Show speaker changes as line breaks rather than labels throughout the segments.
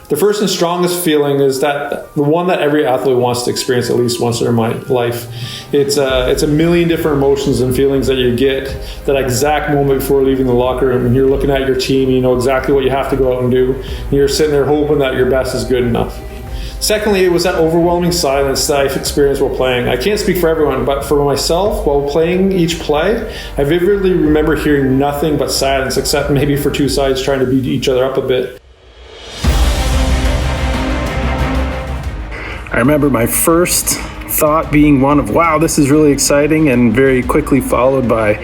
The first and strongest feeling is that the one that every athlete wants to experience at least once in their life. It's a million different emotions and feelings that you get that exact moment before leaving the locker room, and you're looking at your team, you know exactly what you have to go out and do, and you're sitting there hoping that your best is good enough. Secondly, it was that overwhelming silence that I've experienced while playing. I can't speak for everyone, but for myself, while playing each play, I vividly remember hearing nothing but silence, except maybe for two sides trying to beat each other up a bit.
I remember my first thought being one of, wow, this is really exciting, and very quickly followed by,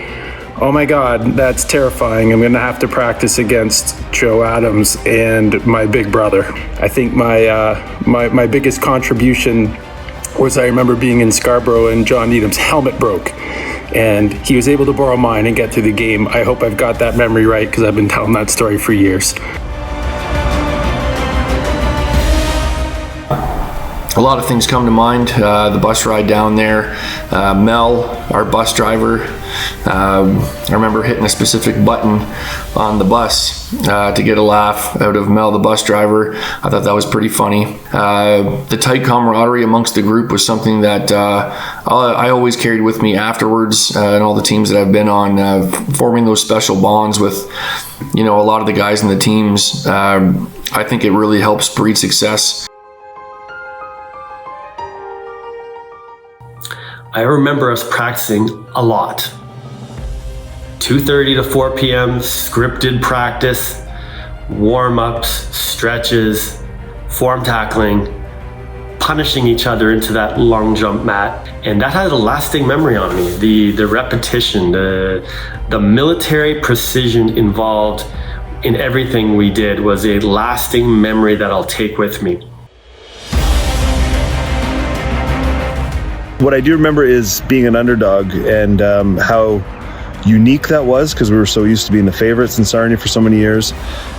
oh my God, that's terrifying. I'm gonna have to practice against Joe Adams and my big brother. I think my biggest contribution was I remember being in Scarborough and John Needham's helmet broke, and he was able to borrow mine and get through the game. I hope I've got that memory right, because I've been telling that story for years.
A lot of things come to mind. The bus ride down there, Mel, our bus driver. I remember hitting a specific button on the bus to get a laugh out of Mel, the bus driver. I thought that was pretty funny. The tight camaraderie amongst the group was something that I always carried with me afterwards, and all the teams that I've been on, forming those special bonds with, a lot of the guys in the teams. I think it really helps breed success.
I remember us practicing a lot. 2:30 to 4 p.m. scripted practice, warm-ups, stretches, form tackling, punishing each other into that long jump mat. And that had a lasting memory on me. The repetition, the military precision involved in everything we did was a lasting memory that I'll take with me.
What I do remember is being an underdog, and how unique that was, because we were so used to being the favorites in Sarnia for so many years,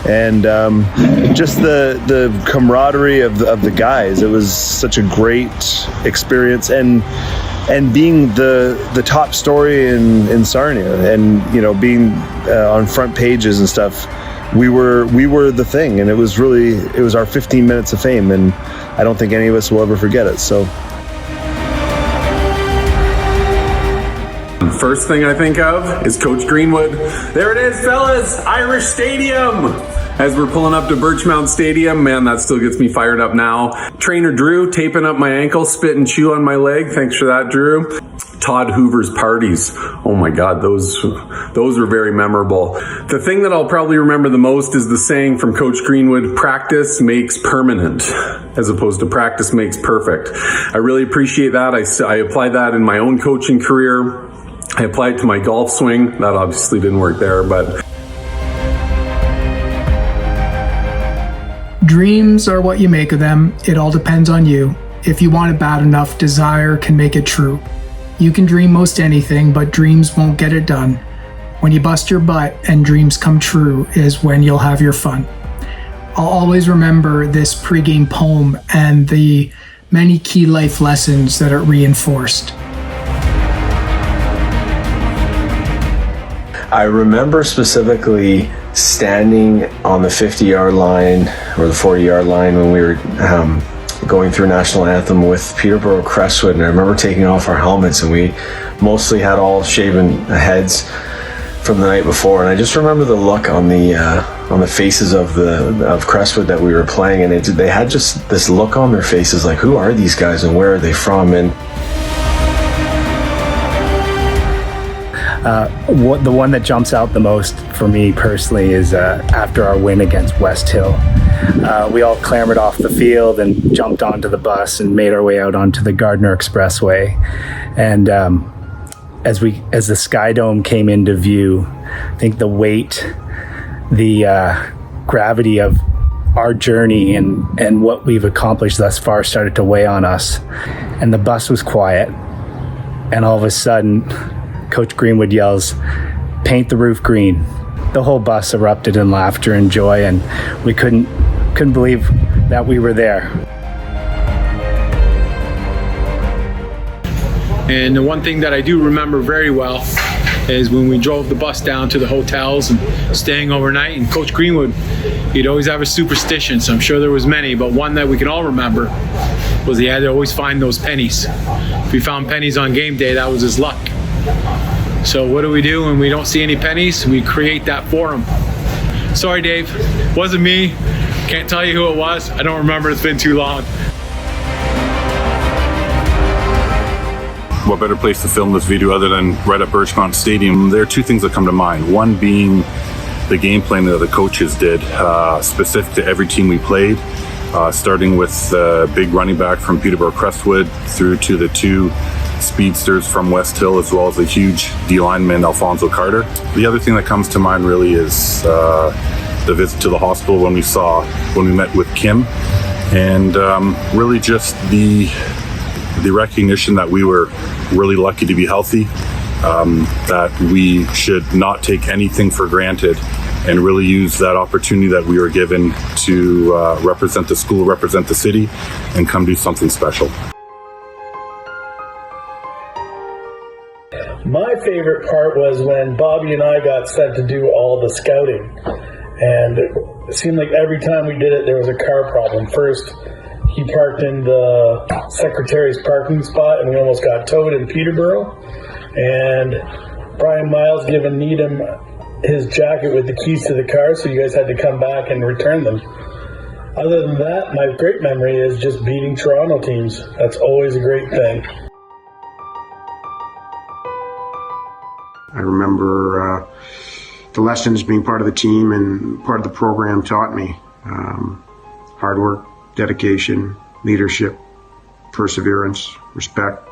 and just the camaraderie of the guys. It was such a great experience, and being the top story in Sarnia, and being on front pages and stuff. We were the thing, and it was our 15 minutes of fame, and I don't think any of us will ever forget it. So.
First thing I think of is Coach Greenwood. There it is, fellas, Irish Stadium. As we're pulling up to Birchmount Stadium, man, that still gets me fired up now. Trainer Drew taping up my ankle, spit and chew on my leg. Thanks for that, Drew. Todd Hoover's parties. Oh my God, those were very memorable. The thing that I'll probably remember the most is the saying from Coach Greenwood, practice makes permanent, as opposed to practice makes perfect. I really appreciate that. I applied that in my own coaching career. I applied it to my golf swing. That obviously didn't work there, but.
Dreams are what you make of them. It all depends on you. If you want it bad enough, desire can make it true. You can dream most anything, but dreams won't get it done. When you bust your butt and dreams come true is when you'll have your fun. I'll always remember this pregame poem and the many key life lessons that it reinforced.
I remember specifically standing on the 50-yard line or the 40-yard line when we were going through national anthem with Peterborough Crestwood, and I remember taking off our helmets, and we mostly had all shaven heads from the night before, and I just remember the look on the faces of Crestwood that we were playing, and they had just this look on their faces like, who are these guys and where are they from? And
the one that jumps out the most for me personally is after our win against West Hill. We all clambered off the field and jumped onto the bus and made our way out onto the Gardner Expressway. And as the Sky Dome came into view, I think the weight, the gravity of our journey and what we've accomplished thus far started to weigh on us. And the bus was quiet. And all of a sudden, Coach Greenwood yells, "Paint the roof green." The whole bus erupted in laughter and joy, and we couldn't believe that we were there.
And the one thing that I do remember very well
is when we drove the bus down to the hotels and staying overnight. And Coach Greenwood, he'd always have a superstition, so I'm sure there was many, but one that we can all remember was he had to always find those pennies. If he found pennies on game day, that was his luck. So what do we do when we don't see any pennies? We create that for him. Sorry, Dave, wasn't me. Can't tell you who it was. I don't remember, it's been too long.
What better place to film this video other than right at Birchmount Stadium? There are two things that come to mind. One being the game plan that the coaches did, specific to every team we played, starting with the big running back from Peterborough Crestwood through to the two speedsters from West Hill, as well as a huge D lineman, Alfonso Carter. The other thing that comes to mind really is the visit to the hospital when we met with Kim, and really just the recognition that we were really lucky to be healthy, that we should not take anything for granted and really use that opportunity that we were given to represent the school, represent the city, and come do something special.
My favorite part was when Bobby and I got sent to do all the scouting, and it seemed like every time we did it there was a car problem. First, he parked in the secretary's parking spot and we almost got towed in Peterborough. And Brian Miles given Needham his jacket with the keys to the car, so you guys had to come back and return them. Other than that, my great memory is just beating Toronto teams. That's always a great thing.
I remember the lessons being part of the team and part of the program taught me. Hard work, dedication, leadership, perseverance, respect,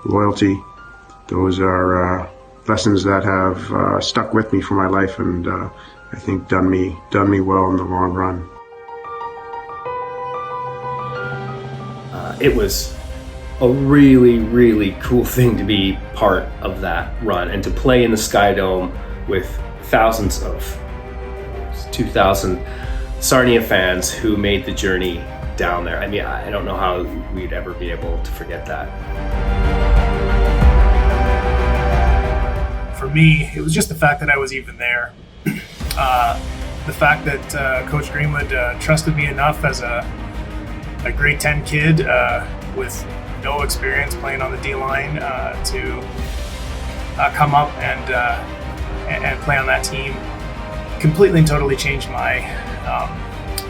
loyalty. Those are lessons that have stuck with me for my life, and I think done me well in the long run.
It was a really, really cool thing to be part of that run and to play in the Sky Dome with thousands of 2,000 Sarnia fans who made the journey down there. I mean, I don't know how we'd ever be able to forget that.
For me, it was just the fact that I was even there. The fact that Coach Greenwood trusted me enough as a grade 10 kid with no experience playing on the D-line to come up and play on that team completely and totally changed my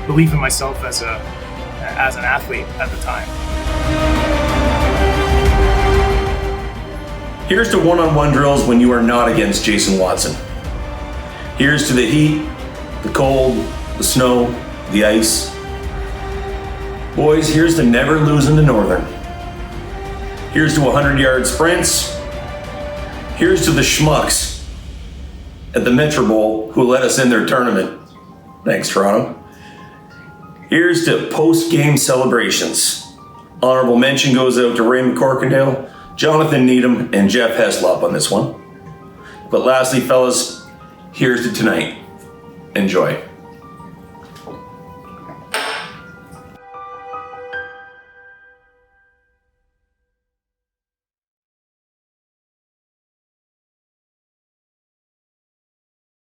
belief in myself as an athlete at the time.
Here's to one-on-one drills when you are not against Jason Watson. Here's to the heat, the cold, the snow, the ice. Boys, here's to never losing to Northern. Here's to 100-yard sprints. Here's to the schmucks at the Metro Bowl who let us in their tournament. Thanks, Toronto. Here's to post-game celebrations. Honorable mention goes out to Raymond Corkindale, Jonathan Needham, and Jeff Heslop on this one. But lastly, fellas, here's to tonight. Enjoy.